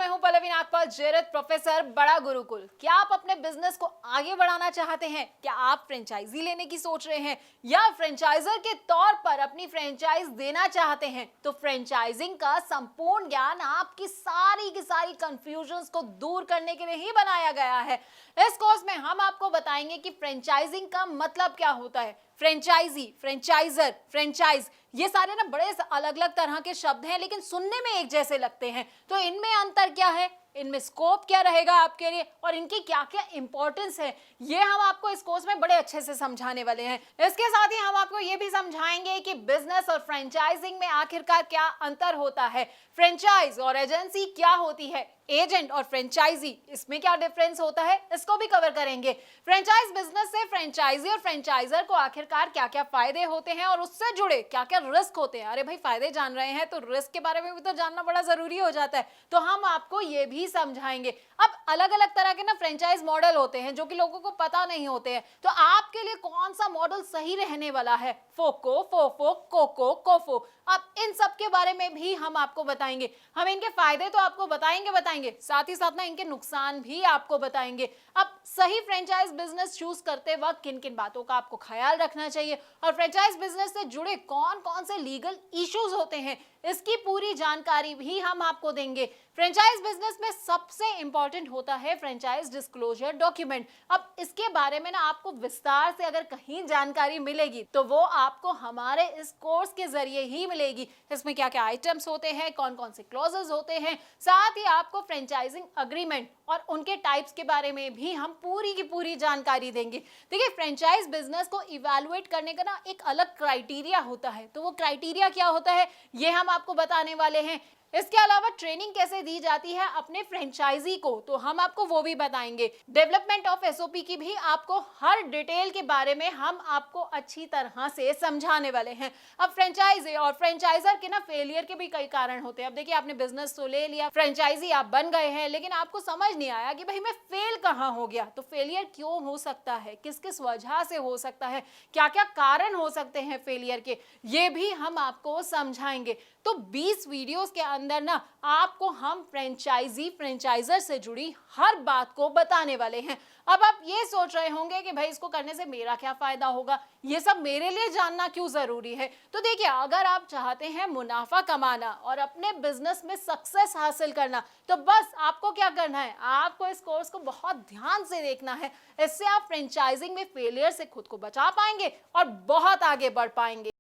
हूं पल्लवी नागपाल, जेरत प्रोफेसर, बड़ा गुरुकुल। क्या आप अपने बिजनेस को आगे बढ़ाना चाहते हैं? क्या आप फ्रेंचाइजी लेने की सोच रहे हैं या फ्रेंचाइजर के तौर पर अपनी फ्रेंचाइज देना चाहते हैं? तो फ्रेंचाइजिंग का संपूर्ण ज्ञान आपकी सारी की सारी कंफ्यूजन्स को दूर करने के लिए ही बनाया गया है। इस कोर्स में हम आपको बताएंगे कि फ्रेंचाइजिंग का मतलब क्या होता है। फ्रेंचाइजी, फ्रेंचाइजर, फ्रेंचाइज, ये सारे ना बड़े अलग अलग तरह के शब्द हैं, लेकिन सुनने में एक जैसे लगते हैं। तो इनमें अंतर क्या है, इनमें स्कोप क्या रहेगा आपके लिए और इनकी क्या क्या इंपॉर्टेंस है, ये हम आपको इस कोर्स में बड़े अच्छे से समझाने वाले हैं। इसके साथ ही हम आपको ये भी समझाएंगे कि बिजनेस और फ्रेंचाइजिंग में आखिरकार क्या अंतर होता है, फ्रेंचाइज और एजेंसी क्या होती है, एजेंट और फ्रेंचाइजी इसमें क्या डिफरेंस होता है, इसको भी कवर करेंगे। फ्रेंचाइज बिजनेस से फ्रेंचाइजी और फ्रेंचाइजर को आखिरकार क्या क्या फायदे होते हैं और उससे जुड़े क्या क्या रिस्क होते हैं। अरे भाई, फायदे जान रहे हैं तो रिस्क के बारे में भी तो जानना बड़ा जरूरी हो जाता है, तो हम आपको ये भी समझाएंगे। अब अलग अलग तरह के ना फ्रेंचाइज मॉडल होते हैं जो कि लोगों को पता नहीं होते हैं, तो आपके लिए कौन सा मॉडल सही रहने वाला है, फोको, फोफो, कोको, कोफो, अब इन सब के बारे में भी हम आपको बताएंगे। हम इनके फायदे तो आपको बताएंगे, साथ ही साथ ना इनके नुकसान भी आपको बताएंगे। अब सही फ्रेंचाइज बिजनेस चूज करते वक्त किन किन बातों का आपको ख्याल रखना चाहिए और फ्रेंचाइज बिजनेस से जुड़े कौन कौन से लीगल इश्यूज होते हैं, इसकी पूरी जानकारी भी हम आपको देंगे। फ्रेंचाइज बिजनेस में सबसे इंपॉर्टेंट होता है फ्रेंचाइज डिस्क्लोजर डॉक्यूमेंट। अब इसके बारे में ना आपको विस्तार से अगर कहीं जानकारी मिलेगी तो वो आपको हमारे इस कोर्स के जरिए ही मिलेगी। इसमें क्या क्या आइटम्स होते हैं, कौन कौन से क्लॉजेस होते हैं, साथ ही आपको फ्रेंचाइजिंग अग्रीमेंट और उनके टाइप्स के बारे में भी हम पूरी की पूरी जानकारी देंगे। देखिए, फ्रेंचाइज बिजनेस को इवैल्यूएट करने का ना एक अलग क्राइटेरिया होता है, तो वो क्राइटेरिया क्या होता है ये हम आपको बताने वाले हैं। इसके अलावा ट्रेनिंग कैसे दी जाती है अपने फ्रेंचाइजी को, तो हम आपको वो भी बताएंगे। डेवलपमेंट ऑफ एसओपी की भी आपको हर डिटेल के बारे में हम आपको अच्छी तरह से समझाने वाले हैं। अब फ्रेंचाइजी और फ्रेंचाइजर के ना फेलियर के भी कई कारण होते हैं। अब देखिए, आपने बिजनेस तो ले लिया, फ्रेंचाइजी आप बन गए हैं, लेकिन आपको समझ नहीं आया कि भाई मैं फेल कहाँ हो गया। तो फेलियर क्यों हो सकता है, किस किस वजह से हो सकता है, क्या क्या कारण हो सकते हैं फेलियर के, ये भी हम आपको समझाएंगे। तो 20 वीडियोस के अंदर ना आपको हम फ्रेंचाइजी फ्रेंचाइजर से जुड़ी हर बात को बताने वाले हैं। अब आप ये सोच रहे होंगे कि भाई इसको करने से मेरा क्या फायदा होगा, ये सब मेरे लिए जानना क्यों जरूरी है। तो देखिए, अगर आप चाहते हैं मुनाफा कमाना और अपने बिजनेस में सक्सेस हासिल करना, तो बस आपको क्या करना है, आपको इस कोर्स को बहुत ध्यान से देखना है। इससे आप फ्रेंचाइजिंग में फेलियर से खुद को बचा पाएंगे और बहुत आगे बढ़ पाएंगे।